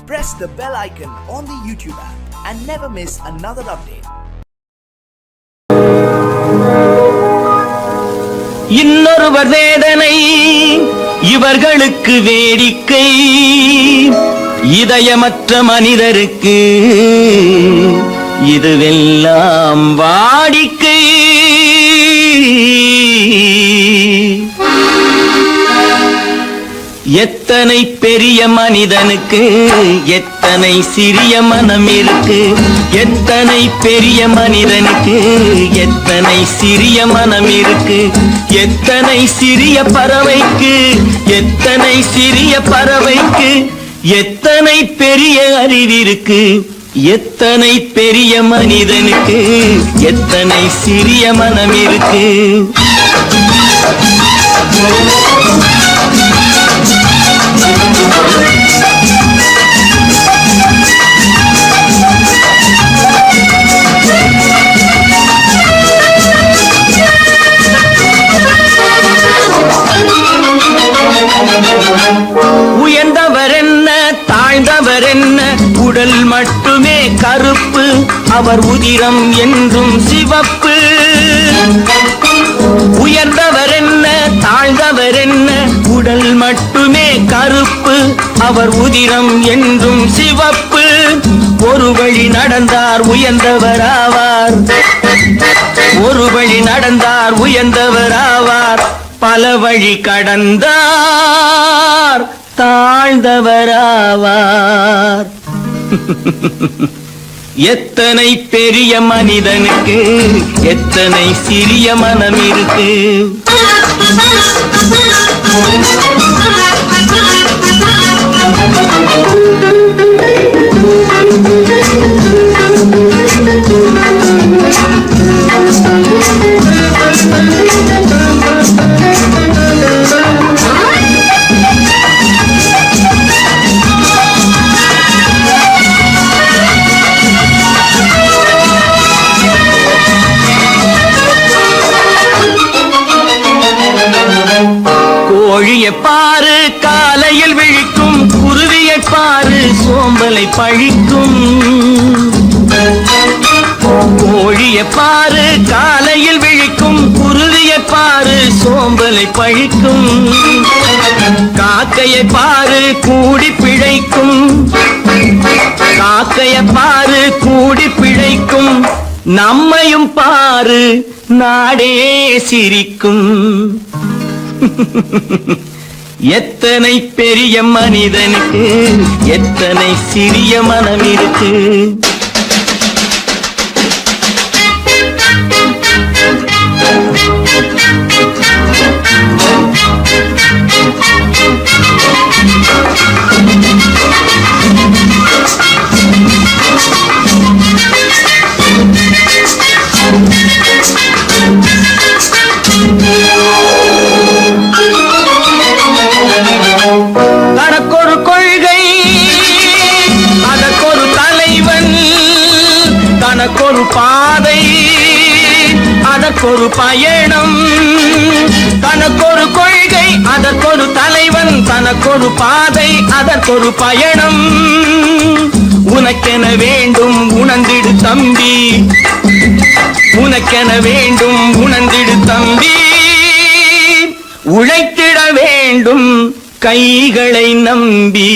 Press the bell icon on the YouTube app and never miss another update. இன்னொருவர் வேதனை இவர்களுக்கு வேடிக்கை, இதயமற்ற மனிதருக்கு இதுவெல்லாம் வாடிக்கை. எத்தனை பெரிய மனிதனுக்கு எத்தனை சிறிய மனம் இருக்கு, எத்தனை பெரிய மனிதனுக்கு எத்தனை சிறிய மனம் இருக்கு, எத்தனை சிறிய பறவைக்கு எத்தனை சிறிய பறவைக்கு எத்தனை பெரிய அறிவிருக்கு, எத்தனை பெரிய மனிதனுக்கு எத்தனை சிறிய மனம் இருக்கு. உயர்ந்தவர் என்ன தாழ்ந்தவர் என்ன, உடல் மட்டுமே கருப்பு, அவர் உதிரம் என்றும் சிவப்பு. உயர்ந்தவர் என்ன தாழ்ந்தவர் என்ன, உடல் மட்டுமே கருப்பு, அவர் உதிரம் என்றும் சிவப்பு. ஒரு வழி நடந்தார் உயர்ந்தவர் ஆவார், ஒரு வழி நடந்தார் உயர்ந்தவர் ஆவார், பல வழி கடந்தார் தாழ்ந்தவராவார். எத்தனை பெரிய மனிதனுக்கு எத்தனை சிறிய மனம் இருக்கு. கோழியை பாரு காலையில் விழிக்கும், குருவியை பாரு சோம்பலை பழிக்கும். கோழியை பாரு காலையில் விழிக்கும், குருவியை பாரு சோம்பலை பழிக்கும். காக்கையை பாரு கூடி பிழைக்கும், காக்கையை பாரு கூடி பிழைக்கும். நம்மையும் பாரு நாடே சிரிக்கும். எத்தனை பெரிய மனிதனுக்கு எத்தனை சிறிய மனம் இருக்கு. தனக்கொரு கொள்கை அதற்கொரு தலைவன், தனக்கொரு பாதை அதற்கொரு பயணம். தனக்கொரு கொள்கை அதற்கொரு தலைவன், தனக்கொரு பாதை அதற்கொரு பயணம். உனக்கென வேண்டும் உணர்ந்திடு தம்பி, உனக்கென வேண்டும் உணர்ந்திடு தம்பி. உழைத்திட வேண்டும் கைகளை நம்பி.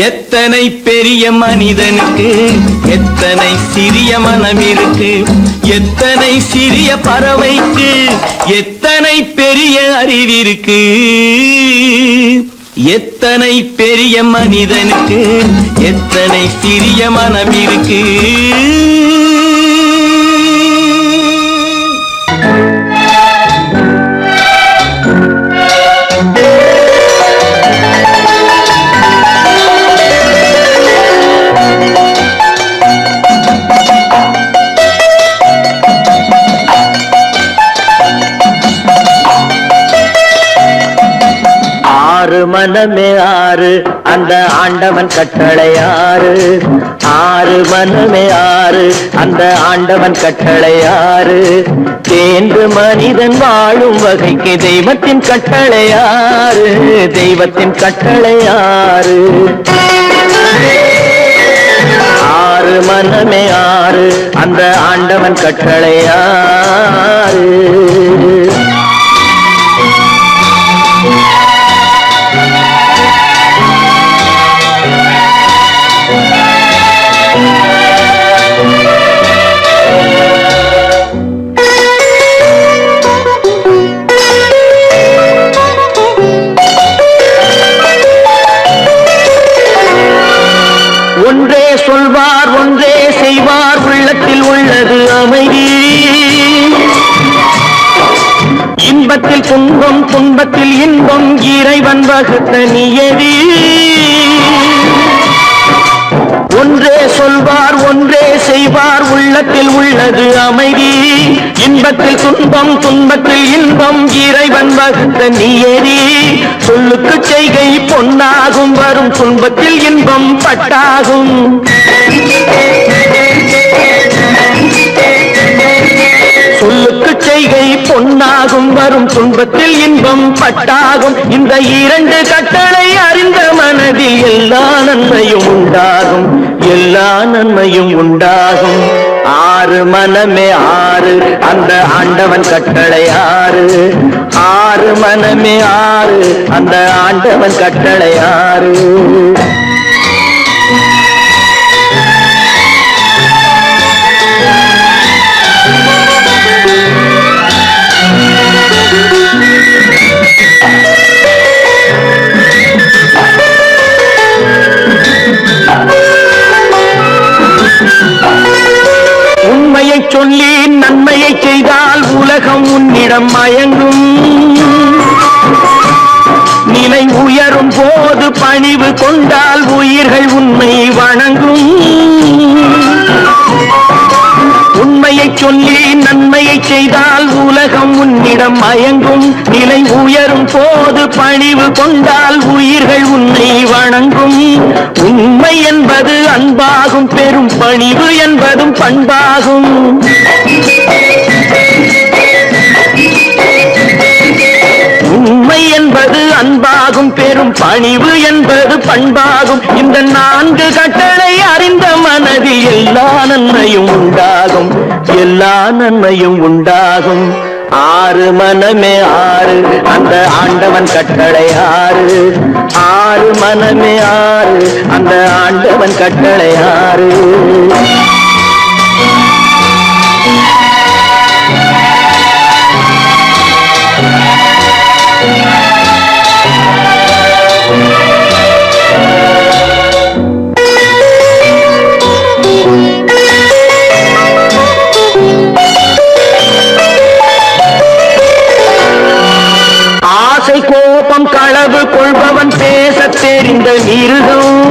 எத்தனை பெரிய மனிதனுக்கு எத்தனை சிறிய மனம் இருக்கு, எத்தனை சிறிய பறவைக்கு எத்தனை பெரிய அறிவிருக்கு, எத்தனை பெரிய மனிதனுக்கு எத்தனை சிறிய மனம் இருக்கு. ஆறு மனமே ஆறு அந்த ஆண்டவன் கட்டளை ஆறு. ஆறு மனமே ஆறு அந்த ஆண்டவன் கட்டளை ஆறு. தேர்ந்து மனிதன் வாழும் வகைக்கு தெய்வத்தின் கட்டளை ஆறு. தெய்வத்தின் கட்டளை ஆறு. ஆறு மனமே ஆறு அந்த ஆண்டவன் கட்டளை ஆறு. ஒன்றே சொல்வார் ஒன்றே செய்வார் உள்ளத்தில் உள்ளது அமைதி. இன்பத்தில் துன்பம் துன்பத்தில் இன்பம் இறைவன் வகுத்த நியதி. ஒன்றே சொல்வார் ஒன்றே செய்வார் உள்ளத்தில் உள்ளது அமைதி. இன்பத்தில் துன்பம் துன்பத்தில் இன்பம் இறைவன் வகுத்த நியதி. சொல்லுக்கு செய்கை பொன்னாகும் வரும் துன்பத்தில் இன்பம் பட்டாகும். சொல்லுக்கு செய்கை பொன்னாகும் வரும் துன்பத்தில் இன்பம் பட்டாகும். இந்த இரண்டு கட்டளை அறிந்த மனதில் எல்லா நன்மையும் உண்டாகும். எல்லா நன்மையும் உண்டாகும். ஆறு மனமே ஆறு அந்த ஆண்டவன் கட்டளை ஆறு. ஆறு மனமே ஆறு அந்த ஆண்டவன் கட்டளை ஆறு. உண்மையை சொல்லி நன்மையை செய்தால் உலகம் உன்னிடம் மயங்கும். நிலை உயரும் போது பணிவு கொண்டால் உயிர்கள் உன்னை வணங்கும். உண்மையை சொல்லி நன்மையை செய்தால் உலகம் உன்னிடம் மயங்கும். நிலை உயரும் போது பணிவு கொண்டால் உயிர்கள் உன்னை வணங்கும். உண்மை என்பது அன்பாகும் பெரும் பணிவு என்பதும் பண்பாகும். உண்மை என்பது அன்பாகும் பெரும் பணிவு என்பது பண்பாகும். இந்த நான்கு கட்டளை அறிந்த மனதில் எல்லா நன்மையும் உண்டாகும். எல்லா நன்மையும் உண்டாகும். ஆறு மனமே ஆறு அந்த ஆண்டவன் கட்டளை ஆறு. ஆறு மனமே ஆறு அந்த ஆண்டவன் கட்டளை ஆறு. ஆசை கோபம் களவு கொள்பவன் பேசத் தெரிந்த மிருகம்.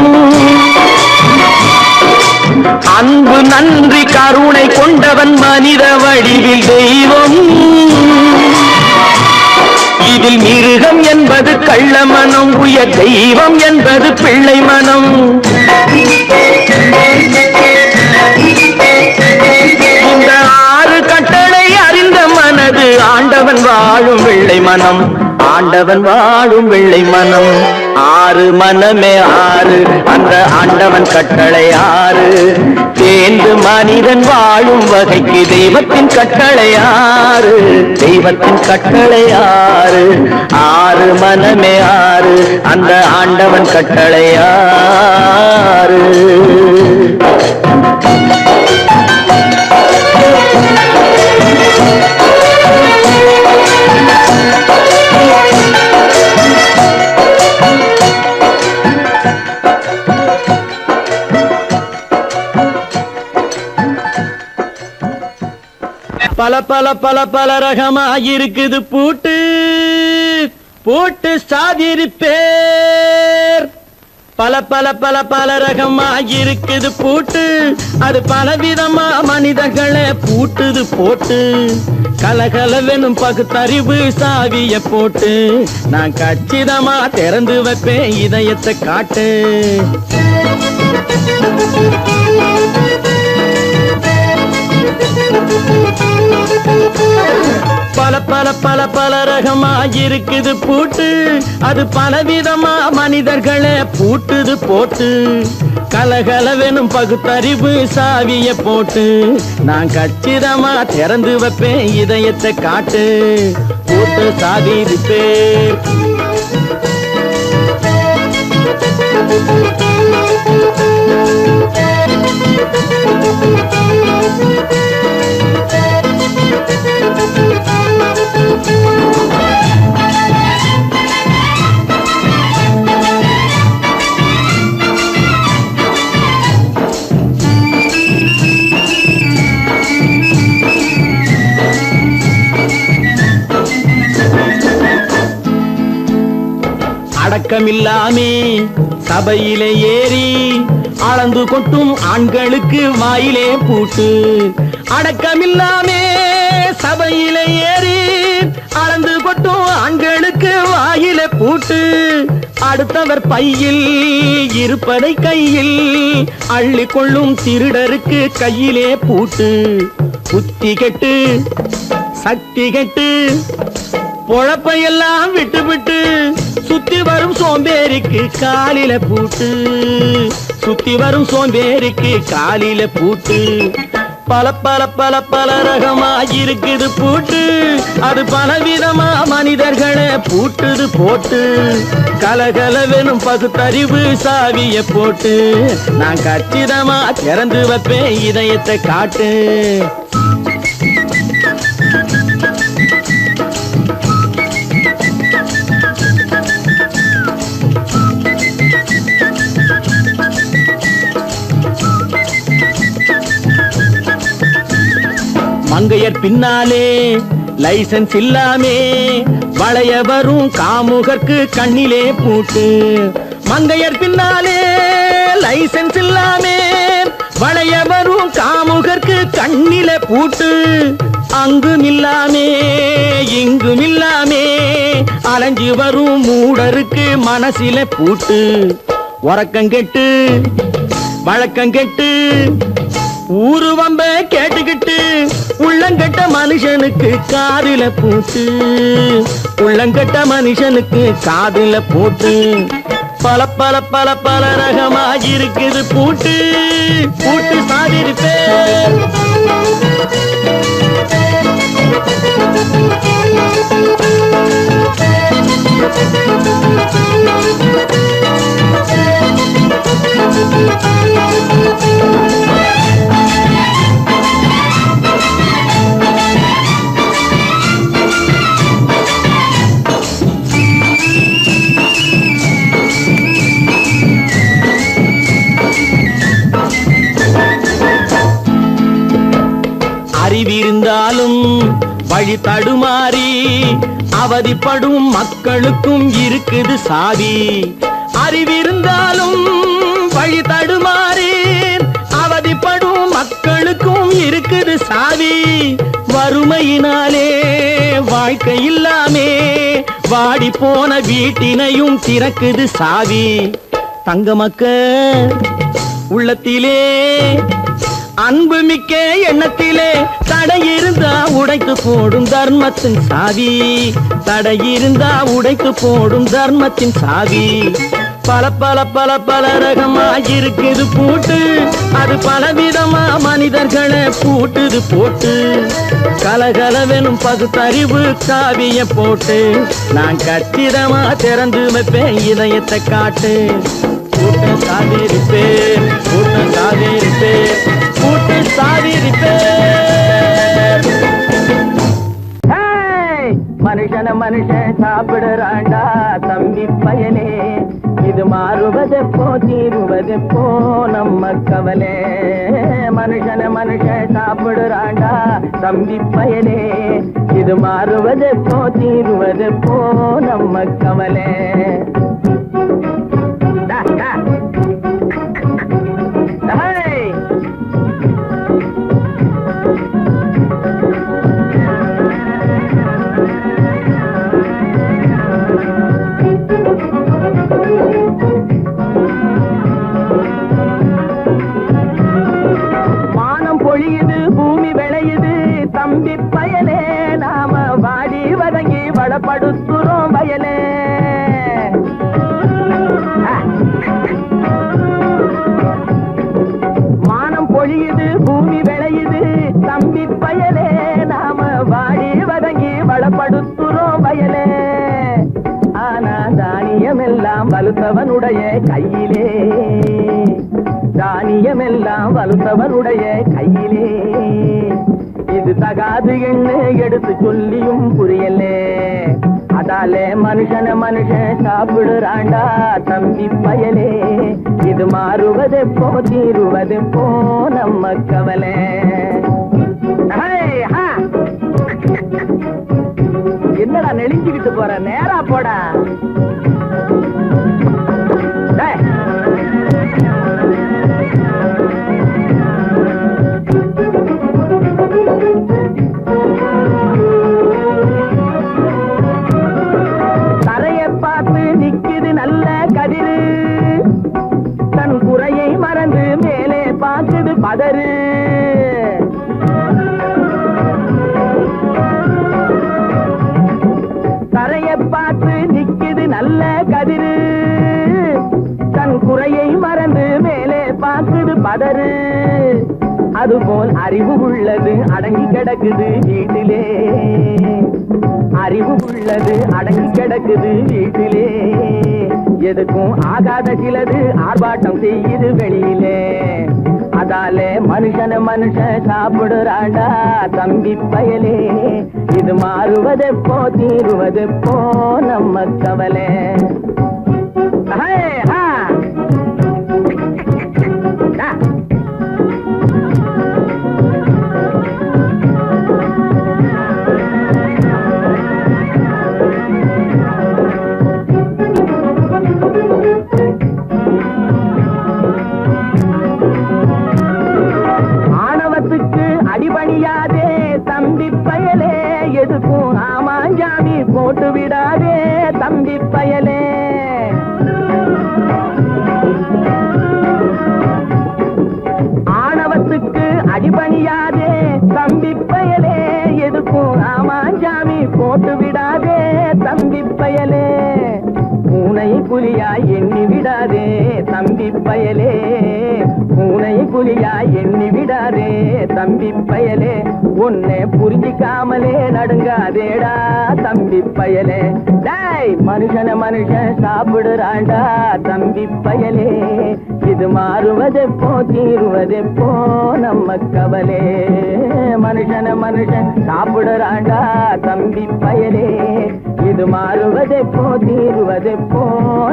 அன்பு நன்றி கருணை கொண்டவன் மனித வடிவில் தெய்வம். இதில் மிருகம் என்பது கள்ள மனம். உயர் தெய்வம் என்பது பிள்ளை மனம். இந்த ஆறு கட்டளை அறிந்த மனது ஆண்டவன் வாழும் வெள்ளை மனம். ஆண்டவன் வாழும் வெள்ளை மனம். ஆறு மனமே ஆறு அந்த ஆண்டவன் கட்டளை ஆறு. தேர்ந்து மனிதன் வாழும் வகைக்கு தெய்வத்தின் கட்டளை ஆறு. தெய்வத்தின் கட்டளை ஆறு. ஆறு மனமே ஆறு அந்த ஆண்டவன் கட்டளை ஆறு. பல பல பல பல ரகமா இருக்குது பூட்டு. பூட்டு சாதிரி பேர் பல பல பல பல ரகமா இருக்குது பூட்டு, அது பலவிதமா மனிதர்களை பூட்டுது போட்டு. கலகலவெனும் பகுத்தறிவு சாவிய போட்டு, நான் கச்சிதமா திறந்து வைப்பேன் இதயத்தை காட்டு. பல பல பல பல ரகமா இருக்குது பூட்டு, அது பலவிதமா மனிதர்களை பூட்டுது போட்டு. கலகலவெனும் பகுத்தறிவு சாவிய போட்டு, நான் கச்சிதமா திறந்து வைப்பேன் இதயத்தை காட்டு. பூட்டு சாவி ரிப்பேர். அடக்கமில்லாமே சபையிலே ஏறி அளந்து கொட்டும் ஆண்களுக்கு வாயிலே பூட்டு. அடக்கமில்லாமே சபையிலே ஏறி அளந்து கொட்டும் ஆண்களுக்கு வாயிலே பூட்டு. அடுத்தவர் பையில் இருப்பதை கையில் அள்ளி கொள்ளும் திருடருக்கு கையிலே பூட்டு. புத்தி கெட்டு சக்தி கெட்டு பொழப்பையெல்லாம் விட்டு விட்டு சுத்தி வரும் சோம்பேறிக்கு காலில பூட்டு. சுத்தி வரும் சோம்பேறிக்கு காலில பூட்டு. பல பல பல பல ரகமா இருக்குது பூட்டு, அது பலவிதமா மனிதர்களை பூட்டுது போட்டு. கலகலவெனும் பகுத்தறிவு சாவிய போட்டு, நான் கச்சிதமா திறந்து வைப்பேன் இதயத்தை காட்டு. மங்கையர் பின்னாலே லைசன்ஸ் இல்லாமே வளைய வரும் காமுகர்க்கு கண்ணிலே பூட்டு. மங்கையர் பின்னாலே லைசன்ஸ் இல்லாமே வளைய வரும் காமுகர்க்கு கண்ணிலே பூட்டு. அங்கும் இல்லாமே இங்கும் இல்லாமே அலைஞ்சு வரும் மூடருக்கு மனசில பூட்டு. உறக்கங்கெட்டு வழக்கங்கெட்டு ஊரு வம்ப கேட்டுக்கிட்டு உள்ளங்கட்ட மனுஷனுக்கு காதில பூட்டு. உள்ளங்கட்ட மனுஷனுக்கு காதில பூட்டு. பல பல பல பல ரகமா இருக்குது பூட்டு. பூட்டு சாதிருப்பேன். அறிவிருந்தாலும் வழி தடுமாறி அவதிப்படும் மக்களுக்கும் இருக்குது சாவி. அறிவிருந்தாலும் வழி தடுமாறி அவதிப்படும் மக்களுக்கும் இருக்குது சாவி. வறுமையினாலே வாழ்க்கை இல்லாமே வாடி போன வீட்டினையும் திறக்குது சாவி. தங்க மக்க உள்ளத்திலே அன்பு மிக்க எண்ணத்திலே தடை இருந்தா உடைத்து போடும் தர்மத்தின் சாவி. தடை இருந்தா உடைத்து போடும் தர்மத்தின் சாவி. பல பல பல பல ரகமா இருக்குது பூட்டு, அது பலவிதமா மனிதர்களை பூட்டுது போட்டு. கலகலவெனும் பகுத்தறிவு சாவிய போட்டு, நான் கச்சிதமா திறந்து வைப்பேன் இதயத்தை காட்டு. பூட்டு சாவி ரிப்பேர். பூட்டு சாவி ரிப்பேர். பூட்டு சாவி ரிப்பேர். மனுஷன மனுஷன் சாப்பிடுறாண்டா தம்பி பயனே. இது மாறுவதெப்போ தீருவதெப்போ நம்ம கவலை. மனுஷன மனுஷன் சாப்பிடுறாண்டா தம்பி பயனே. இது மாறுவதெப்போ தீருவதெப்போ நம்ம கவலை. தானியமெல்லாம் வலுத்தவனுடைய கையிலே, தானியமெல்லாம் வலுத்தவனுடைய கையிலே. இது தகாது என்று எடுத்து சொல்லியும் புரியலே. அதாலே மனுஷன் சாப்பிடுறாண்டா தம்பி பயலே. இது மாறுவதெப்போ தீருவதெப்போ நம்ம கவலை. என்னடா நெளிஞ்சுக்கிட்டு போற, நேரா போடா. தரையை பார்த்து நிக்குது நல்ல கதிரு, தன் குறையை மறந்து மேலே பார்க்குது பதறு. தரையை பார்த்து நிக்குது நல்ல கதிரு, தன் குறையை மறந்து மேலே பார்க்குது பதறு. அதுபோல் அறிவு உள்ளது அடங்கி கிடக்குது வீட்டிலே, அறிவு உள்ளது அடங்கி கிடக்குது வீட்டிலே. எதுக்கும் ஆகாத சிலது ஆர்ப்பாட்டம் செய்யுது வெளியிலே. அதாலே மனுஷன் சாப்பிடுறாண்டா தம்பி பயலே. இது மாறுவதெப்போ தீருவதெப்போ நம்ம கவலை. ஆணவத்துக்கு அடிபணியாதே தம்பி பயலே. எதுக்கும் ஆமாஞ்சாமி போட்டு விடாதே தம்பி பயலே. ஆணவத்துக்கு அடிபணியாதே தம்பி பயலே. எதுக்கும் ஆமாஞ்சாமி போட்டு விடாதே தம்பி பயலே. பூனை புலியாய் எண்ணி விடாதே தம்பி பயலே. பூனை புலியாய் எண்ணி விடாதே தம்பி பயலே. உன்னை புரிஞ்சிக்காமலே நடுங்காதேடா தம்பி பயலே. டேய் மனுஷன் சாப்பிடுறாண்டா தம்பி பயலே. இது மாறுவதெப்போ தீருவதெப்போ நம்ம கவலை. மனுஷன் சாப்பிடுறாண்டா தம்பி பயலே. இது மாறுவதெப்போ தீருவதெப்போ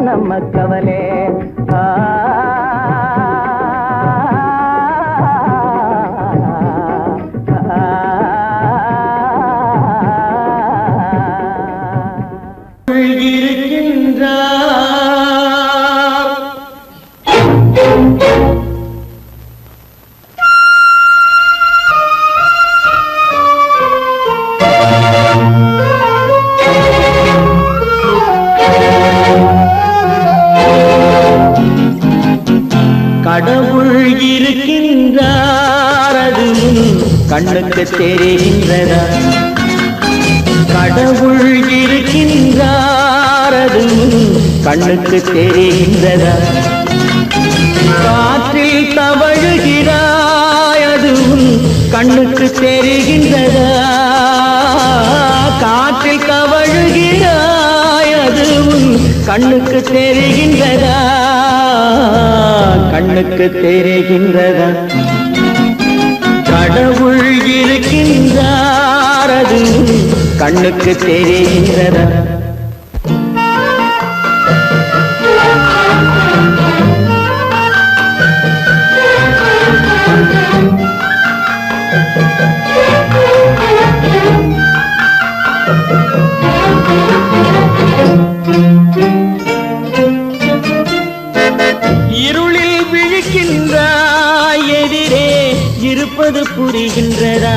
நம்ம கவலை. கடவுள் இருக்கின்றார் அது கண்ணுக்கு தெரிகின்றதா? கடவுள் இருக்கின்றார் அது கண்ணுக்கு தெரிகின்றதா? காற்றில் தவழுகிறாய் அது கண்ணுக்கு தெரிகின்றதா? காற்றில் தவழுகிறாய் அது கண்ணுக்கு தெரிகின்றதா? கண்ணுக்கு தெரிகின்றதா? கடவுள் இருக்கின்றார் அது கண்ணுக்கு தெரிகின்றதா? இருளில் விழிக்கின்றாய் எதிரே இருப்பது புரிகின்றதா?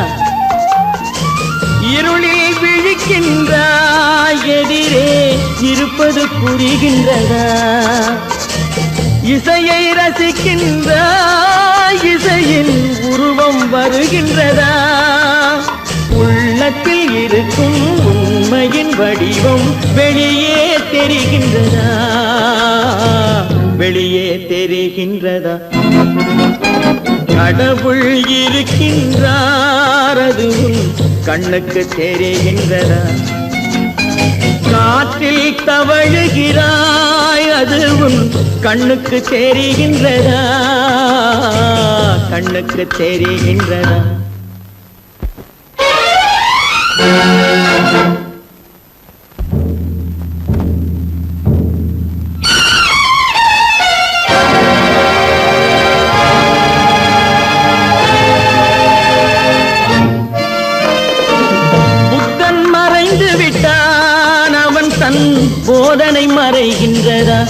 இருளில் விழிக்கின்றாய் எதிரே இருப்பது புரிகின்றதா? இசையை ரசிக்கின்றாய் இசையின் உருவம் வருகின்றதா? உள்ளத்தில் இருக்கும் உண்மையின் வடிவம் வெளியே தெரிகின்றதா? வெளியே தெரிகின்றதா? கடவுள் இருக்கின்றார் அது கண்ணுக்கு தெரிகின்றதா? காற்றில் தவழுகிறார் கண்ணுக்கு தெரிகின்றதா, கண்ணுக்கு தெரிகின்றதா? புத்தன் மறைந்து விட்டான், அவன் தன் போதனை மறைகின்றதா?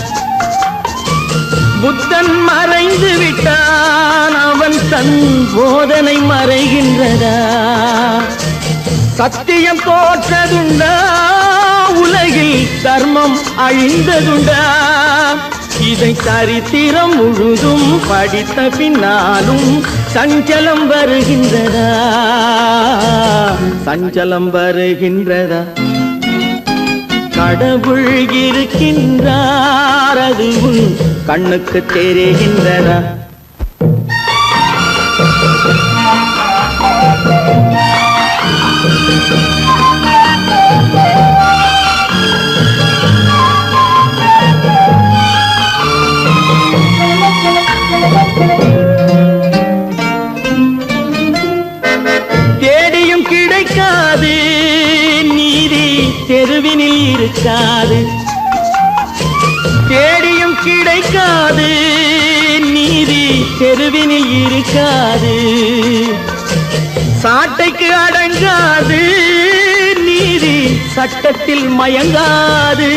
புத்தன் மறைந்து விட்டான், அவன் தன் போதனை மறைகின்றதா? சத்தியம் தோற்றதுண்டா, உலகில் தர்மம் அழிந்ததுண்டா? இதை சரித்திரம் முழுதும் படித்த பின்னாலும் சஞ்சலம் வருகின்றதா, சஞ்சலம் வருகின்றதா? கடவுள் இருக்கின்றார், அது உன் கண்ணுக்கு தெரிகின்றதா? தேடியும் கிடைக்காது நீதி, தெருவினில் இருக்காது. தேடியும் கிடைக்காது நீதி, தெருவினில் இருக்காது. சாட்டைக்கு அடங்காது நீதி, சட்டத்தில் மயங்காது.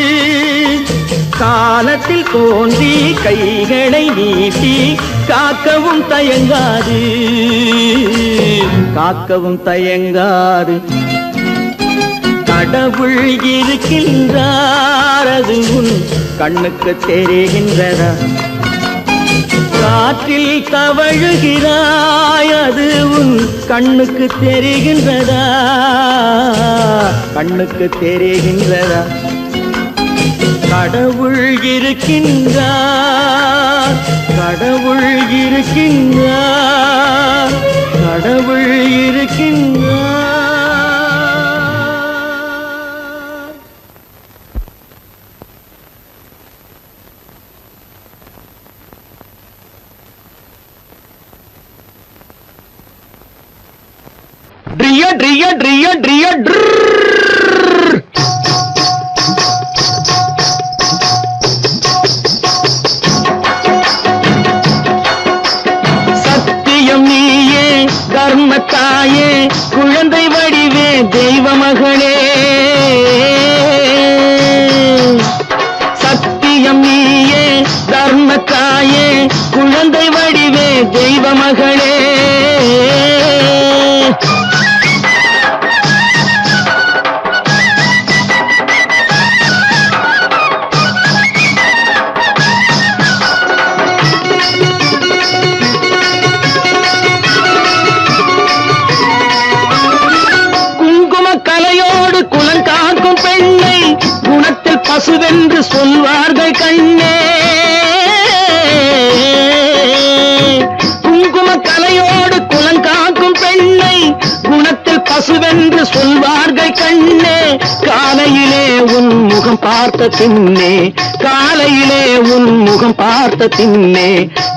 காலத்தில் தோன்றி கைகளை நீட்டி காக்கவும் தயங்காது, காக்கவும் தயங்காது. கடவுள் இருக்கின்றார், அது உன் கண்ணுக்கு தெரிகின்றதா? காற்றில் தவழுகிறாய், அது உன் கண்ணுக்கு தெரிகின்றதா, கண்ணுக்கு தெரிகின்றதா? கடவுள் இருக்கின்றார், கடவுள் இருக்கின்றார், கடவுள் இருக்கின்றார். ட்ரிய ட்ரிய ட்ரிய ட்ரிய சத்தியம் நீயே, தர்மத்தாயே, குழந்தை வடிவே, தெய்வ மகளே. சத்தியம் நீயே, தர்மத்தாயே, குழந்தை வடிவே, தெய்வ மகளே. பசுவென்று சொல்வார்கள் கண்ணே, குங்கும கலையோடு குலங்காக்கும் பெண்ணை குணத்தில் பசுவென்று சொல்வார்கள் கண்ணே. காலையிலே உன் முகம் பார்த்த பின்னே, காலையிலே உன் முகம் பார்த்த பின்னே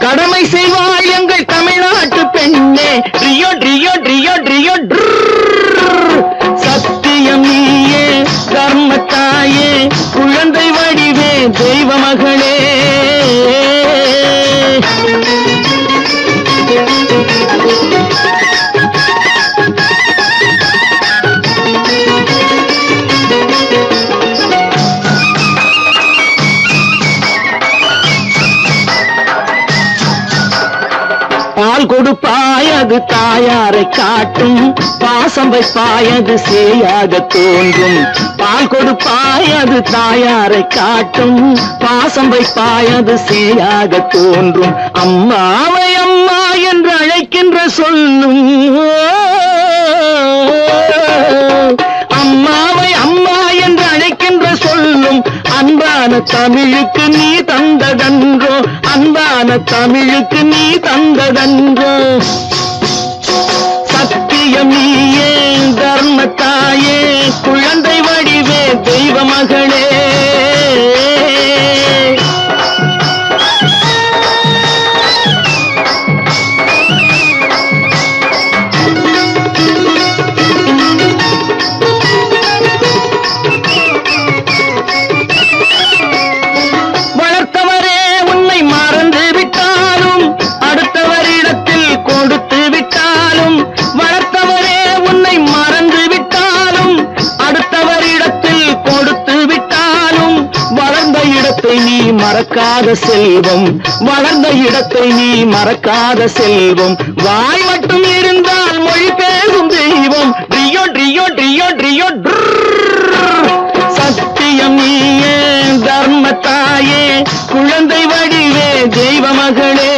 கடமை செய்வாள் எங்கள் தமிழ்நாட்டு பெண்ணே. ட்ரியோ ட்ரியோ ட்ரியோ ட்ரியோ சத்தியம் நீயே, தர்மத்தாயே, குழந்தை வடிவே, தெய்வ மகளே. பால் கொடுப்பாய், அது தாயாரை காட்டும். பாசம் வைப்பாய், அது சேயாக தோன்றும். பால் கொடுப்பாய், அது தாயாரை காட்டும். பாசம் வைப்பாய், அது சேயாக தோன்றும். அம்மாவை அம்மா என்று அழைக்கின்ற சொல்லும், அம்மாவை அம்மா என்று அழைக்கின்ற சொல்லும் அன்பான தமிழுக்கு நீ தந்ததன்றோ, அன்பான தமிழுக்கு நீ தந்ததன்றோ. சத்தியம் நீயே, தர்மத்தாயே, குழந்தை வடிவே, தெய்வ மகளே. மறக்காத செல்வம், வளர்ந்த இடத்தை நீ மறக்காத செல்வம், வாய் மட்டும் இருந்தால் மொழி பேசும் தெய்வம். ட்ரியோ ட்ரியோ ட்ரியோ ட்ரியோ சத்தியம் நீயே தர்மத்தாயே, குழந்தை வடிவே தெய்வ மகளே.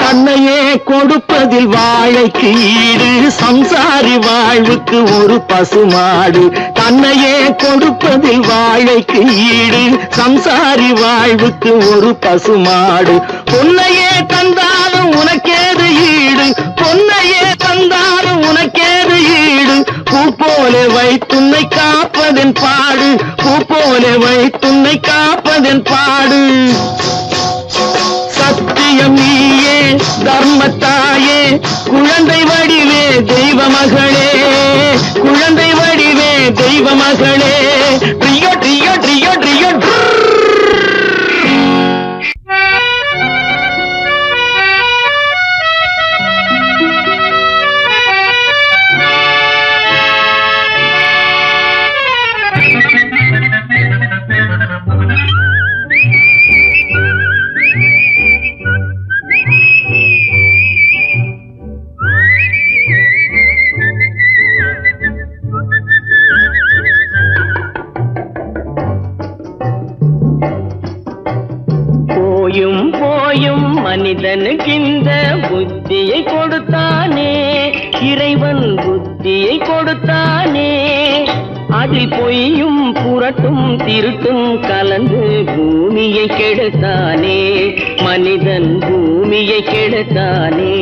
தன்னையே கொடுப்பதில் வாழைக்கு ஈடு, சம்சாரி வாழ்வுக்கு ஒரு பசுமாடு. தன்னையே கொடுப்பதில் வாழைக்கு ஈடு, சம்சாரி வாழ்வுக்கு ஒரு பசுமாடு. பொன்னையே தந்தாலும் உனக்கேது ஈடு, பொன்னையே தந்தாலும் உனக்கேது ஈடு. பூ போல வைத்துன்னை காப்பதன் பாடு, பூ போல வைத்துன்னை காப்பதன் பாடு. சத்தியம் நீயே தர்மத்தாயே, குழந்தை வடிவே தெய்வ மகளே, குழந்தை வடிவே தெய்வ மகளே. ட்ரியோ ட்ரியோ ட்ரியோ ட்ரியோ. போயும் போயும் மனிதனுக்கிந்த புத்தியை கொடுத்தானே, இறைவன் புத்தியை கொடுத்தானே. அதில் பொய்யும் புரட்டும் திருட்டும் கலந்து பூமியை கெடுத்தானே, மனிதன் பூமியை கெடுத்தானே.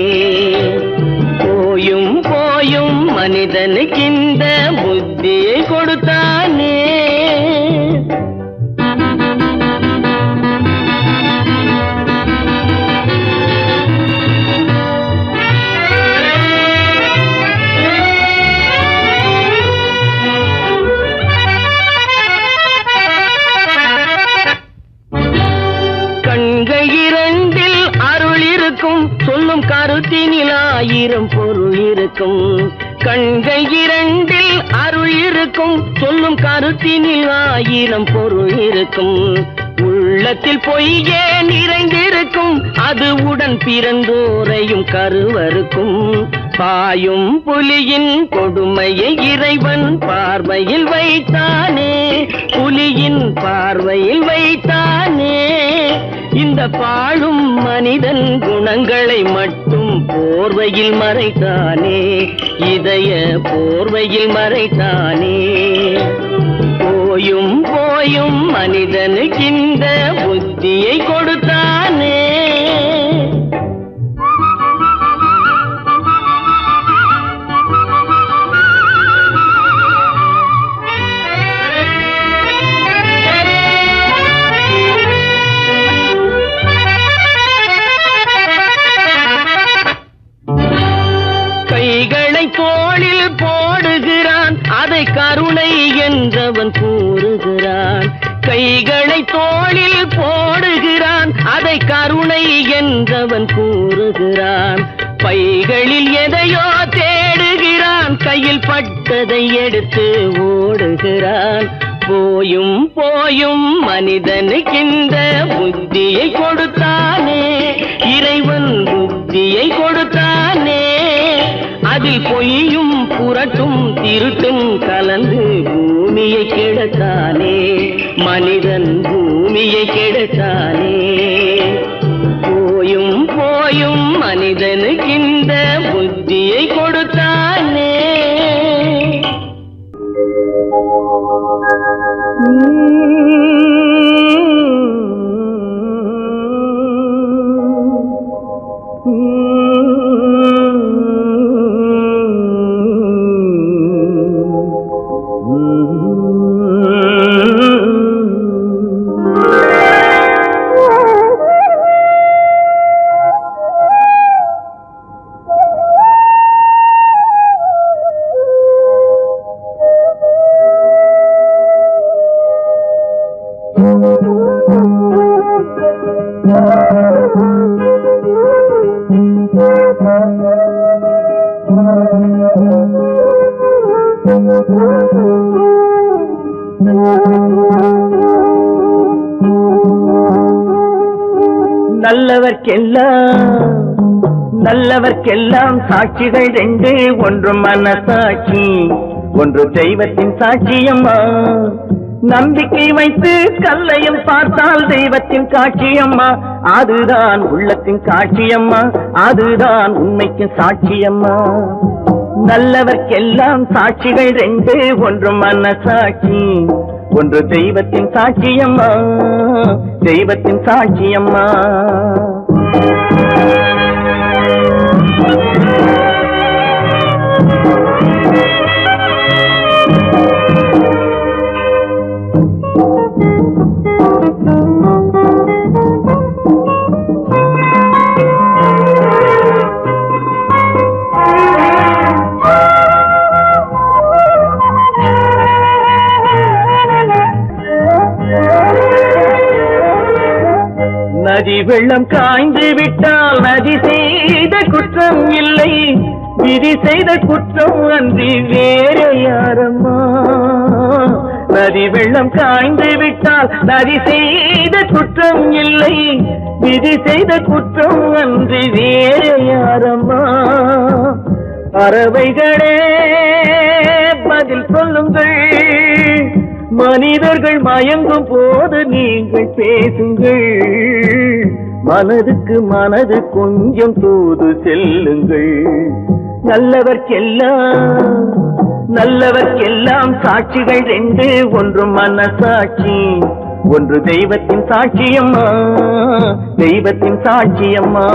போயும் போயும் மனிதனுக்கிந்த புத்தியை கொடுத்தானே. சொல்லும் கருத்தினில் ஆயிரம் பொருள் இருக்கும், கண்கள் இரண்டில் அருள் இருக்கும். சொல்லும் கருத்தினில் ஆயிரம் பொருள் இருக்கும். உள்ளத்தில் பொய்யே நிறைந்திருக்கும், அது உடன் பிறந்தோரையும் கருவருக்கும். பாயும் புலியின் கொடுமையை இறைவன் பார்வையில் வைத்தானே, புலியின் பார்வையில் வைத்தானே. இந்த பாழும் மனிதன் குணங்களை மட்டும் போர்வையில் மறைத்தானே, இதய போர்வையில் மறைத்தானே. போயும் போயும் மனிதனுக்கு இந்த புத்தியை கொடுத்தானே. கைகளை தோளில் போடுகிறான், அதை கருணை என்றவன் கூறுகிறான். கைகளை தோளில் போடுகிறான், அதை கருணை என்றவன் கூறுகிறான். பைகளில் எதையோ தேடுகிறான், கையில் பட்டதை எடுத்து ஓடுகிறான். போயும் போயும் மனிதனுக்கிந்த புத்தியை கொடுத்தானே, இறைவன் புத்தியை கொடுத்தானே. அதில் பொய்யும் புரட்டும் திருட்டும் கலந்து பூமியை கெடுத்தானே, மனிதன் பூமியை கெடுத்தானே. போயும் போயும் மனிதனுக்கிந்த புத்தியை கொடுத்தானே. நல்லவர்க்கெல்லாம் சாட்சிகள் ரெண்டு, ஒன்று மனசாட்சி, ஒன்று தெய்வத்தின் சாட்சியம்மா. நம்பிக்கை வைத்து கல்லையும் பார்த்தால் தெய்வத்தின் காட்சியம்மா, அதுதான் உள்ளத்தின் காட்சியம்மா, அதுதான் உண்மைக்கு சாட்சியம்மா. நல்லவர்க்கெல்லாம் சாட்சிகள் ரெண்டு, ஒன்று மனசாட்சி, ஒன்று தெய்வத்தின் சாட்சியம்மா, தெய்வத்தின் சாட்சியம்மா. நதி வெள்ளம் காய்ந்து விட்டால் நதி செய்த குற்றம் இல்லை, விதி செய்த குற்றம் அன்றி வேற யாரம்மா. நதி வெள்ளம் காய்ந்து விட்டால் நதி செய்த குற்றம் இல்லை, விதி செய்த குற்றம் அன்றி வேற யாரம்மா. பறவைகளே பதில் சொல்லுங்கள், மனிதர்கள் மயங்கும் போது நீங்கள் பேசுங்கள், மனதுக்கு மனது கொஞ்சம் தூது செல்லுங்கள். நல்லவர்க்கெல்லாம் சாட்சிகள் ரெண்டு, ஒன்று மனசாட்சி, ஒன்று தெய்வத்தின் சாட்சியம்மா, தெய்வத்தின் சாட்சியம்மா.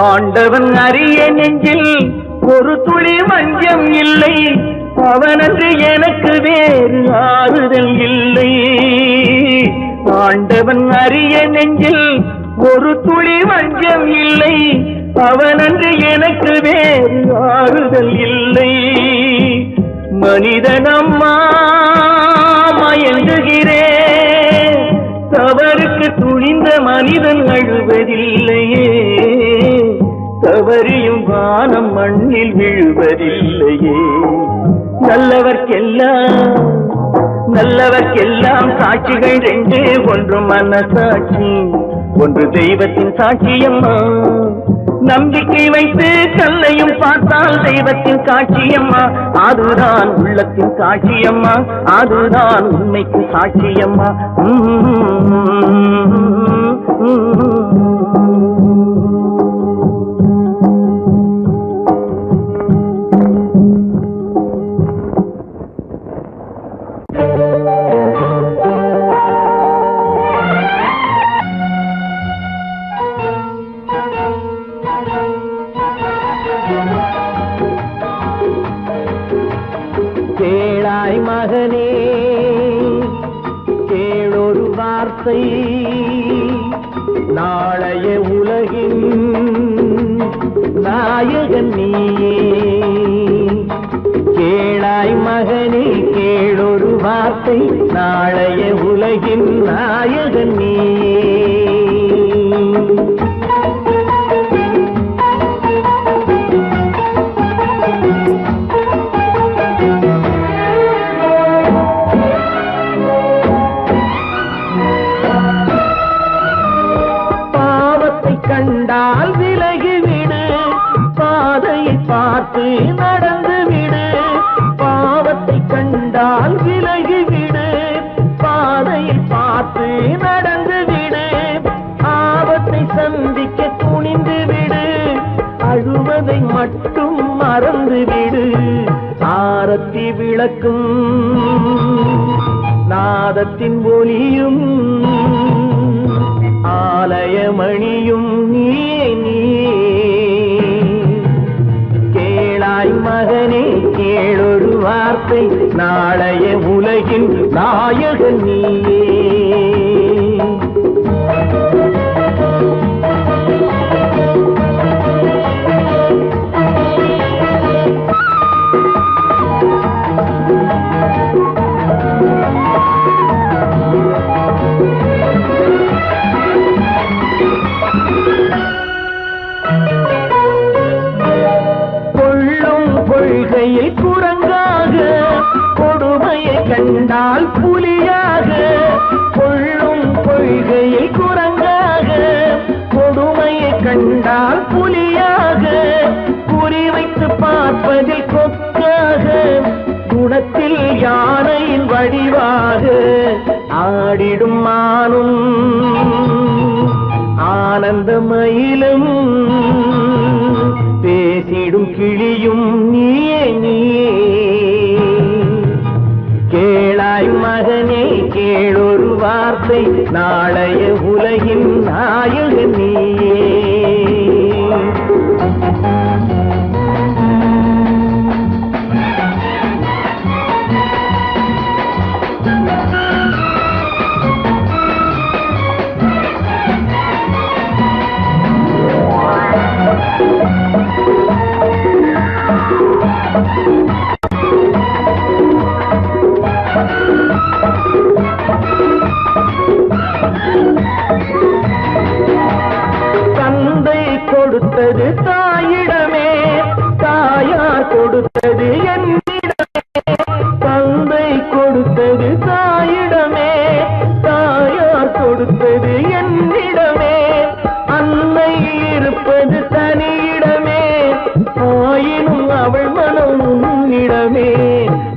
ஆண்டவன் அறிய நெஞ்சில் ஒரு துளி வஞ்சம் இல்லை, அவனன்று எனக்கு வேறு ஆறுதல் இல்லை. ஆண்டவன் அறிய நெஞ்சில் ஒரு துளி வஞ்சம் இல்லை, அவனன்று எனக்கு வேறு ஆறுதல் இல்லை. மனிதனம்மா மயங்குகிறேன், தவறுக்கு துணிந்த மனிதன் அழுவதில்லையே, தவறியும் வானம் மண்ணில் விழுவதில்லையே. நல்லவர்க்கெல்லாம் சாட்சிகள் ரெண்டு, ஒன்று மனசாட்சி, ஒன்று தெய்வத்தின் சாட்சியம்மா. நம்பிக்கை வைத்து கல்லையும் பார்த்தால் தெய்வத்தின் காட்சியம்மா, அதுதான் உள்ளத்தின் காட்சியம்மா, அதுதான் உண்மைக்கு சாட்சியம்மா. கேளாய் மகனே கேளொரு வார்த்தை, நாளைய உலகின் நாயகன் நீயே. கேளாய் மகனே கேளொரு வார்த்தை, நாளைய உலகின் நாயகன் நீயே. கண்டால் விலகிவிடு, பாதையை பார்த்து நடந்து விடு. பாவத்தை கண்டால் விலகிவிடு, பாதையை பார்த்து நடந்து விடு. ஆபத்தை சந்திக்க துணிந்து விடு, அழுவதை மட்டும் மறந்து விடு. ஆரத்தி விளக்கும் நாதத்தின் ஒலியும் ஆலயமணியும் நீயே நீயே. கேளாய் மகனே கேளொரு வார்த்தை, நாளைய உலகின் நாயகன் நீயே. குரங்காக, கொடுமையை கண்டால் புலியாக, குறிவைத்து பார்ப்பதில் கொக்காக, குணத்தில் யானையின் வடிவாக, ஆடிடும் மானும் ஆனந்த மயிலும், பேசிடும் கிளியும் நீயே நீயே. கேளாய் மகனே கேளொரு வார்த்தை, நாளைய உலகின் நாயகன் நீயே. தந்தை கொடுத்தது தாயிடமே, தாயார் கொடுத்தது என்னிடமே. தந்தை கொடுத்தது தாயிடமே, தாயார் கொடுத்தது என்னிடமே. அன்னை இருப்பது தனியிடமே, ஆயினும் அவள் மனம் உன்னிடமே.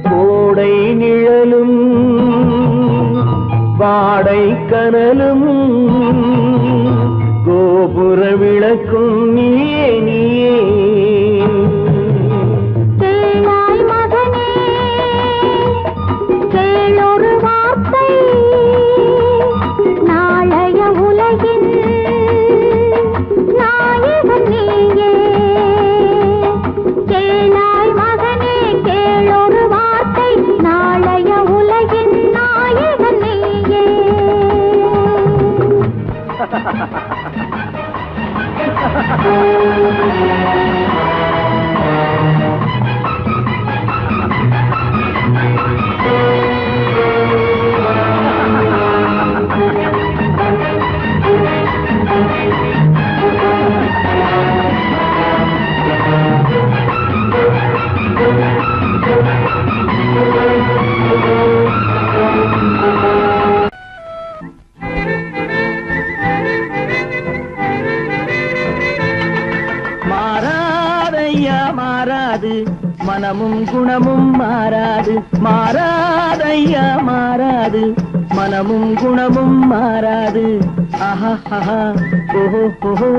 கோடை நிழலும் வாடை கனலும், கோபுர விளக்கும் நீயே நீயே. கேளாய் மகனே கேளொரு வார்த்தை, நாளைய உலகின் நாயகன் நீயே. கேளாய் மகனே கேளொரு வார்த்தை, நாளைய உலகின் நாயகன் நீயே. மாறாதையா மாறாது, மனமும் குணமும் மாறாது. மாறாதையா மாறாது, மனமும் குணமும் மாறாது. ஆஹா ஆஹா ஓஹோ ஓஹோ.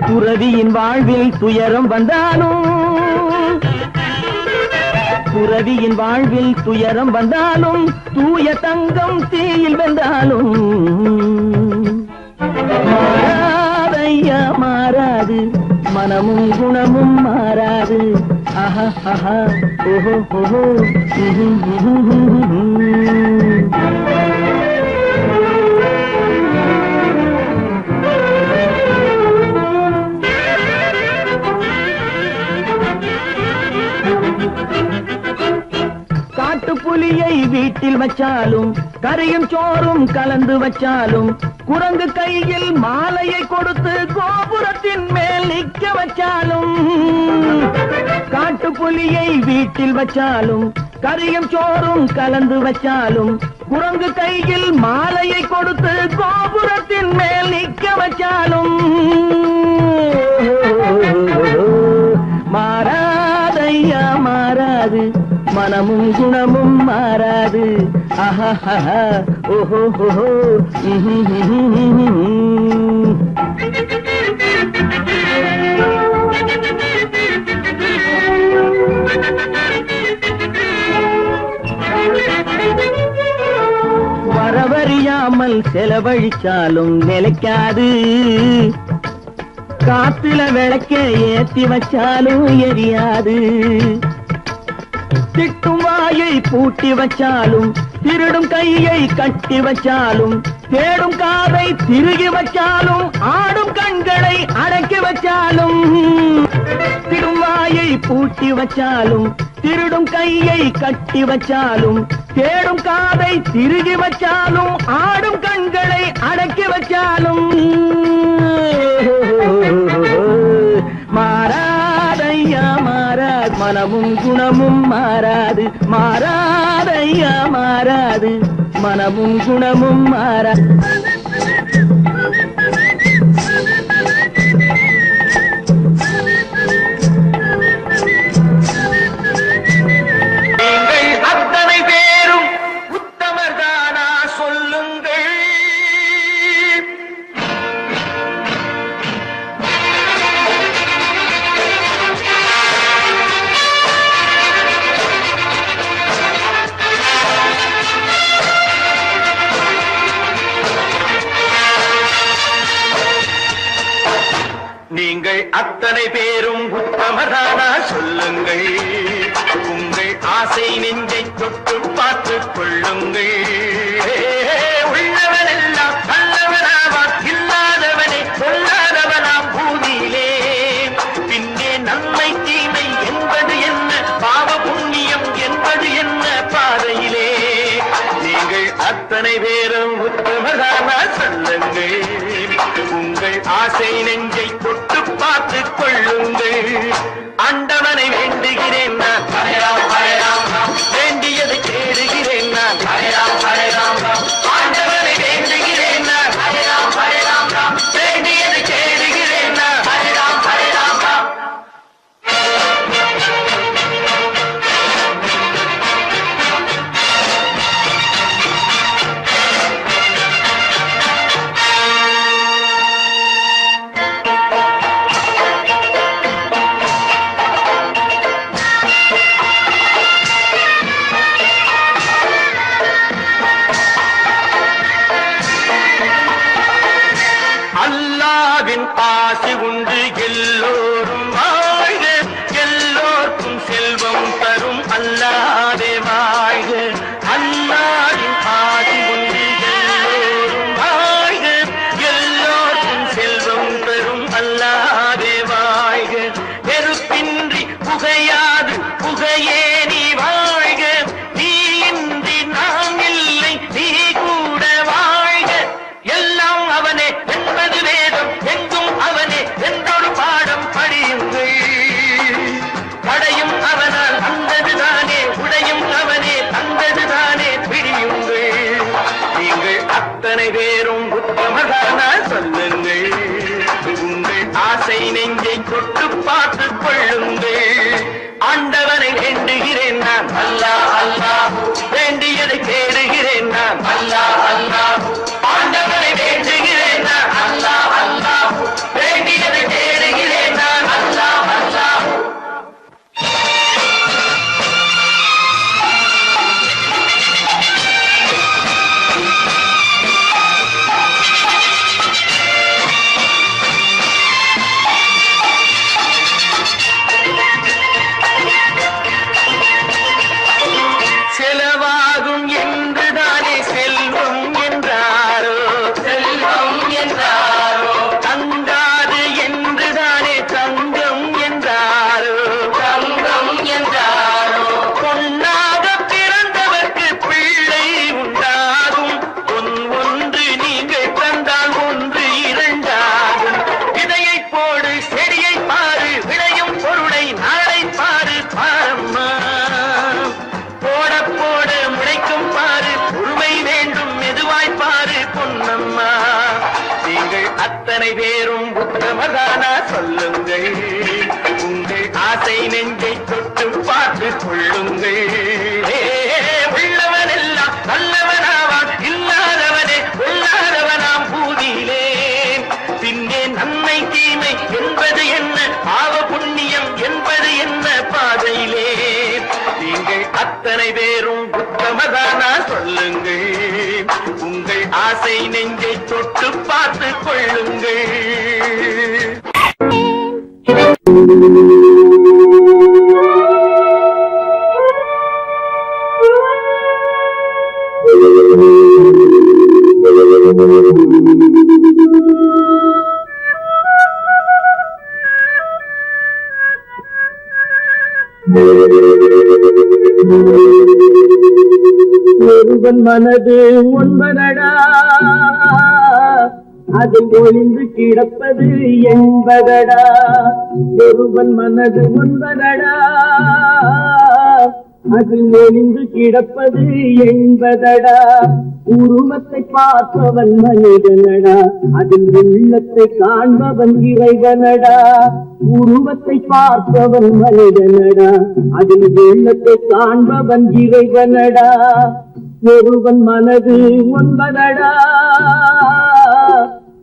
துறவியின் வாழ்வில் துயரம் வந்தாலும், துறவியின் வாழ்வில் துயரம் வந்தாலும், தூய தங்கம் தீயில் வெந்தாலும் மாறாதையா மாறாது, மனமும் குணமும் மாறாது. ஆஹா ஆஹா ஓஹோ ஓஹோ. காட்டுப்புலியை வீட்டில் வச்சாலும், கரையும் சோறும் கலந்து வச்சாலும், குரங்கு கையில் மாலையை கொடுத்து கோபுரத்தின் மேல் நிற்க வச்சாலும். காட்டுப்புலியை வீட்டில் வச்சாலும், கரையும் சோறும் கலந்து வச்சாலும், குரங்கு கையில் மாலையை கொடுத்து கோபுரத்தின் மேல் நிற்க வச்சாலும் மாறாதையா மாறாது, மனமும் குணமும் மாறாது. ஆஹா ஆஹா ஓஹோ ஓஹோ. வரவறியாமல் செலவழிச்சாலும் நிலைக்காது, காத்துல விளக்க ஏத்தி வச்சாலும் எரியாது. திட்டும் வாயை பூட்டி வச்சாலும், திருடும் கையை கட்டி வச்சாலும், தேடும் காதை திருகி வச்சாலும், ஆடும் கண்களை அடக்கி வச்சாலும். திடும் வாயை பூட்டி வச்சாலும், திருடும் கையை கட்டி வச்சாலும், தேடும் காதை திருகி வச்சாலும், ஆடும் கண்களை அடக்கி வச்சாலும் மாறாதையா மாறாது, மனமும் குணமும் மாறாது மாறாதையா மாறாது மனமும் குணமும் மாறா நீங்கள் அத்தனை பேரும் உத்தமரானா சொல்லுங்கள் உங்கள் ஆசை நெஞ்சை தொட்டு பார்த்துக் கொள்ளுங்கள் உள்ளவனெல்லாம் நல்லவனாவான் இல்லாதவனே சொல்லாதவனாம் பூமியிலே பின்னே நன்மை தீமை என்பது என்ன பாவ புண்ணியம் என்பது என்ன பாதையிலே நீங்கள் அத்தனை பேரும் உத்தமரானா சொல்லுங்கள் உங்கள் ஆசை நெஞ்சை தொட்டு பார்த்துக் கொள்ளுங்கள் ஆண்டவனை வேண்டுகிறேன் நான் வேண்டியதை தேடுகிறேன் நான் ஆண்டவனை வேண்டுகிறேன் நான் வேண்டியதை தேடுகிறேன் நான் அல்லாவின் ஆசி உண்டு எல்லோரும் வாழ்க எல்லோருக்கும் செல்வம் தரும் அல்லாதே வாழ்க அல்லாவின் ஆசி உண்டு எல்லோரும் வாழ்க எல்லோருக்கும் செல்வம் தரும் அல்லாதே வாழ்க நெருப்பின்றி புகையாது புகையே நீ வாழ்க நீ இன்றி நாம் இல்லை நீ கூட வாழ்க எல்லாம் அவனே என்பது வேதம் எங்கும் அவனே என்றொரு பாடம் படியுங்கள் படையும் அவனால் வந்ததுதானே உடையும் அவனே தந்ததுதானே பிடியுங்கள் நீங்கள் அத்தனை பேரும் உத்தமதானா சொல்லுங்கள் உங்கள் ஆசை நெஞ்சை தொட்டு பார்த்துக் கொள்ளுங்கள் ஆண்டவனை வேண்டுகிறேன் நான் அல்லாஹ் வேண்டியதை தேடுகிறேன் நான் அல்லாஹ் ஆண்டவனை வேண்டுகிறேன் நான் அல்லாஹ் வேண்டியதை தேடுகிறேன் நான் அல்லாஹ் செலவாகும் என்றுதானே செல்வம் என்றாரோ தங்காது என்றுதானே தங்கம் என்றாரோ பொன்னாக பிறந்தவர்க்கு பிள்ளை உண்டாகும் பொன் ஒன்று நீங்கள் தந்தால் ஒன்று இரண்டாகும் விதையை போடு செடியை பாரு விளையும் பொருளை நாளை பாரு பாரம்மா போட போட முளைக்கும் பாரு பொறுமை வேண்டும் மெதுவாய் பாரு பொன்னம்மா நீங்கள் அத்தனை பேரும் உத்தமதானா சொல்லுங்கள் உங்கள் ஆசை நெஞ்சை தொட்டு பார்த்துக் கொள்ளுங்கள் உள்ளவனெல்லாம் நல்லவனாவான் இல்லாதவனே கொள்ளாதவனாம் பூதியிலே பின்னே நன்மை தீமை என்பது என்ன பாவ புண்ணியம் என்பது என்ன பாதையிலே நீங்கள் அத்தனை பேரும் உத்தமதானா சொல்லுங்கள் உங்கள் ஆசை நெஞ்சை தொட்டு பார்த்துக் கொள்ளுங்கள் ஒருவன் மனது ஒன்பதடா அதில் ஒளிந்து கிடப்பது என்பதடா ஒருவன் மனது ஒன்பதடா அதில் ஒளிந்து கிடப்பது என்பதடா உருவத்தை பார்ப்பவன் மனிதனடா அதில் உள்ளத்தை காண்பவன் இறைவனடா உருவத்தை பார்ப்பவன் மனிதனடா அதில் உள்ளத்தை காண்பவன் இறைவனடா ஒருவன் மனது ஒன்பதடா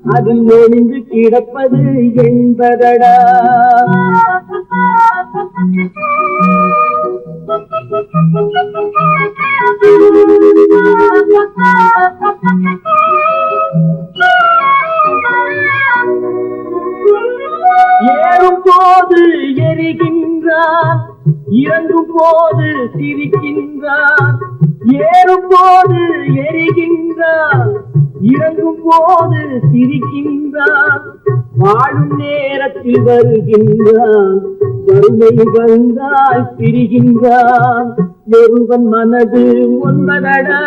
அதில் ஒளிந்து கிடப்பது என்பதடா ஏறும் போது எரிகின்றான் இறங்கும் போது சிரிக்கின்றான் ஏறும் போது எரிகின்றான் இறங்கும் போது சிரிக்கின்றான் வாழும் நேரத்தில் வருகின்றான் வறுமை வந்தால் பிரிகின்றான் ஒருவன் மனது ஒன்பதடா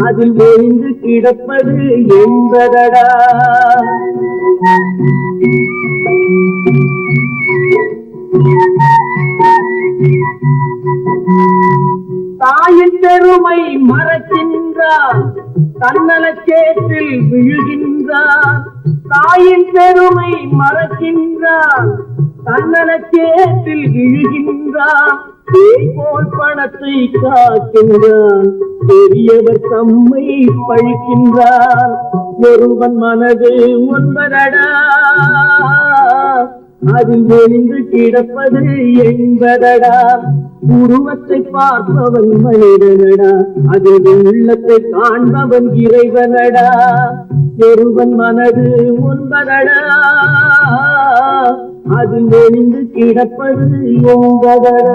அதில் ஒளிந்து கிடப்பது என்பதடா தாயின் பெருமை மறக்கின்றான் தன்னலச்சேற்றில் விழுகின்றான் தாயின் பெருமை மறக்கின்றான் தன்னலச்சேற்றில் விழுகின்றான் தேய் போல் பணத்தை காக்கின்றான் பெரியவர் தம்மை பழிக்கின்றான் ஒருவன் மனது ஒன்பதடா அதில் ஒளிந்து கிடப்பது என்பதடா உருவத்தை பார்ப்பவன் மனிதனடா அதில் உள்ளத்தை காண்பவன் இறைவனடா ஒருவன் மனது ஒன்பதடா அதில் ஒளிந்து கிடப்பது என்பதடா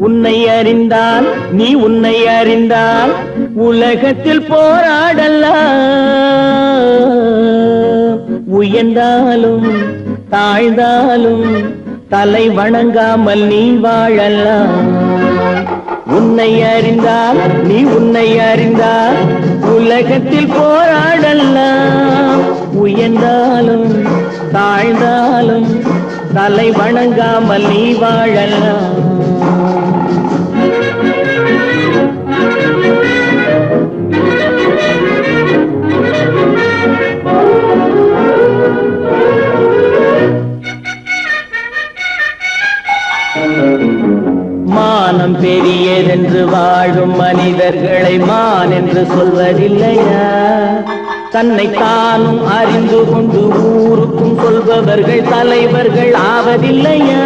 உன்னை அறிந்தால் நீ உன்னை அறிந்தால் உலகத்தில் போராடலாம் உயர்ந்தாலும் தாழ்ந்தாலும் தலை வணங்காமல் நீ வாழலாம் உன்னை அறிந்தால் நீ உன்னை அறிந்தால் உலகத்தில் போராடலாம் உயர்ந்தாலும் தாழ்ந்தாலும் தலை வணங்காமல் நீ வாழலாம் மானம் பெரியதென்று வாழும் மனிதர்களை மான் என்று சொல்வதில்லையா தன்னை தானும் அறிந்து கொண்டு ஊருக்கும் சொல்பவர்கள் தலைவர்கள் ஆவதில்லையா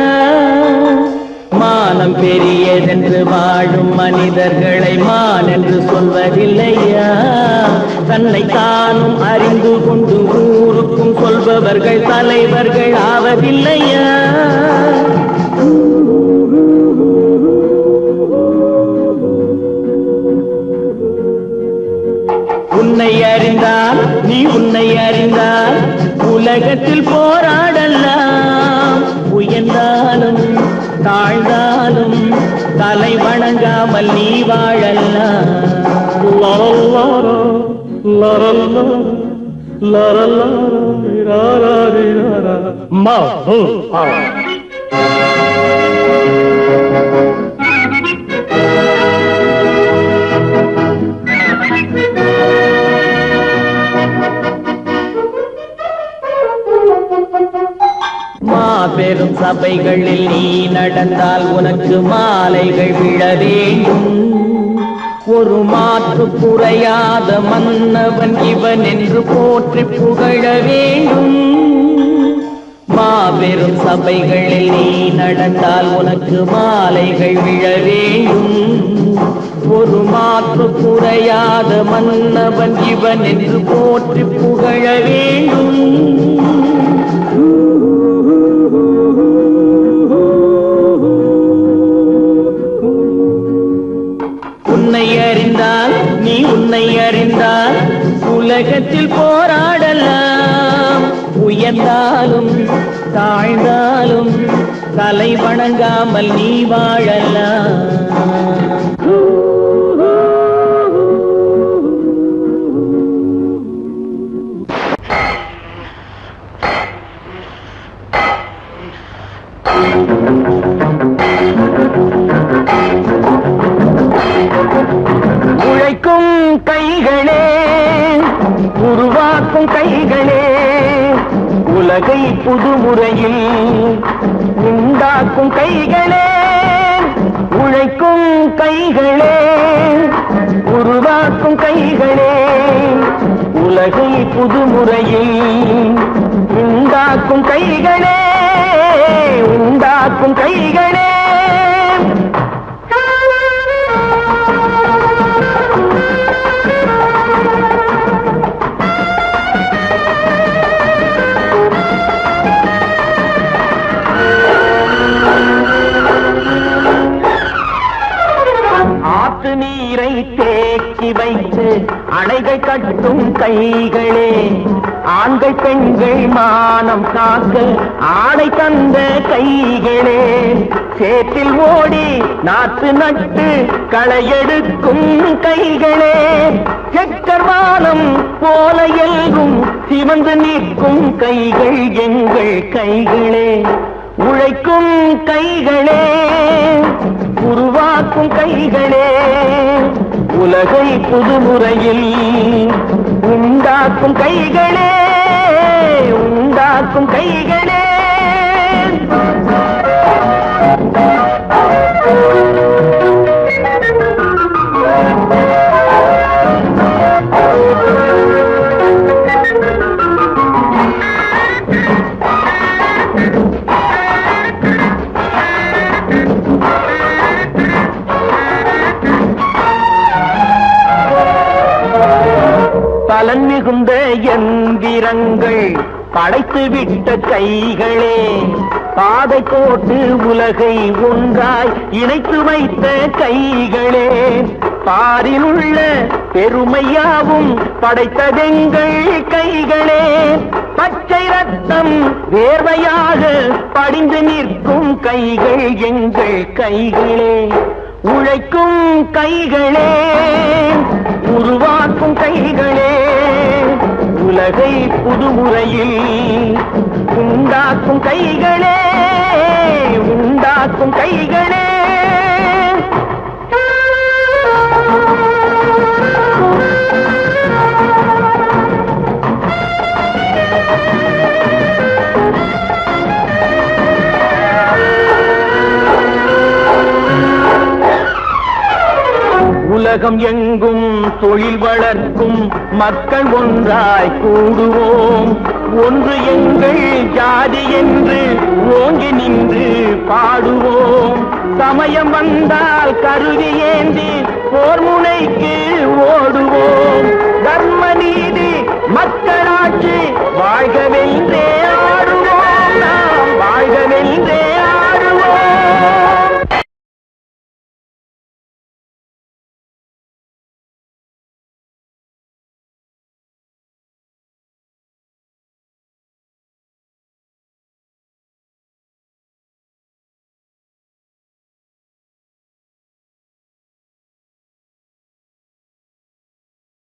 மானம் பெரியதென்று வாழும் மனிதர்களை மான் என்று சொல்வதில்லையா தன்னை தானும் அறிந்து கொண்டு ஊருக்கும் சொல்பவர்கள் தலைவர்கள் ஆவதில்லையா உன்னை அறிந்தால் நீ உன்னை அறிந்தால் உலகத்தில் போராடலாம் உயர்ந்தாலும் தாழ்ந்தாலும் தலை வணங்காமல் நீ வாழலாம் மாபெரும் சபைகளில் நீ நடந்தால் உனக்கு மாலைகள் விழ வேண்டும் ஒரு மாற்று குறையாத மன்னவன் இவன் என்று போற்றி புகழ வேண்டும் மாபெரும் சபைகளில் நீ நடந்தால் உனக்கு மாலைகள் விழ வேண்டும் ஒரு மாற்று குறையாத மன்னவன் இவன் என்று போற்றி புகழ வேண்டும். உன்னை அறிந்தால் நீ உன்னை அறிந்தால் உலகத்தில் போராடலாம். உயர்ந்தாலும் தாழ்ந்தாலும் தலை வணங்காமல் நீ வாழலாம். உழைக்கும் கைகளே, உருவாக்கும் கைகளே, உலகை புதுமுறையில் உண்டாக்கும் கைகளே. உழைக்கும் கைகளே, உருவாக்கும் கைகளே, உலகை புதுமுறையில் உண்டாக்கும் கைகளே, உண்டாக்கும் கைகளே. ஆத்து நீரை தேக்கி வைத்து அணைகள் கட்டும் கைகளே, ஆண்கள் பெண்கள் மானம் காக்க ஆணை தந்த கைகளே. சேற்றில் ஓடி நாற்று நட்டு களையெடுக்கும் கைகளே, செக்கர்வானம் போல எல்கும் சிவந்து நிற்கும் கைகள் எங்கள் கைகளே. உழைக்கும் கைகளே, உருவாக்கும் கைகளே, உலகை புதுமுறையில் உண்டாக்கும் கைகளே, உண்டாக்கும் கைகளே. பலன் மிகுந்த எந்திரங்கள் படைத்து விட்ட கைகளே, பாதை போட்டு உலகை ஒன்றாய் இணைத்து வைத்த கைகளே. பாரில் உள்ள பெருமையாவும் படைத்ததெங்கள் கைகளே. பச்சை ரத்தம் வேர்வையாக படிந்து நிற்கும் கைகள் எங்கள் கைகளே. உழைக்கும் கைகளே, உருவாக்கும் கைகளே, உலகை புதுமுறையில் உண்டாக்கும் கைகளே, உண்டாக்கும் கைகளே. உலகம் எங்கும் தொழில் வளர்க்கும் மக்கள் ஒன்றாய் கூடுவோம். ஒன்று எங்கள் ஜாதி என்று ஓங்கி நின்று பாடுவோம். சமயம் வந்தால் கருவி ஏந்தி போர் முனைக்கு ஓடுவோம். தர்ம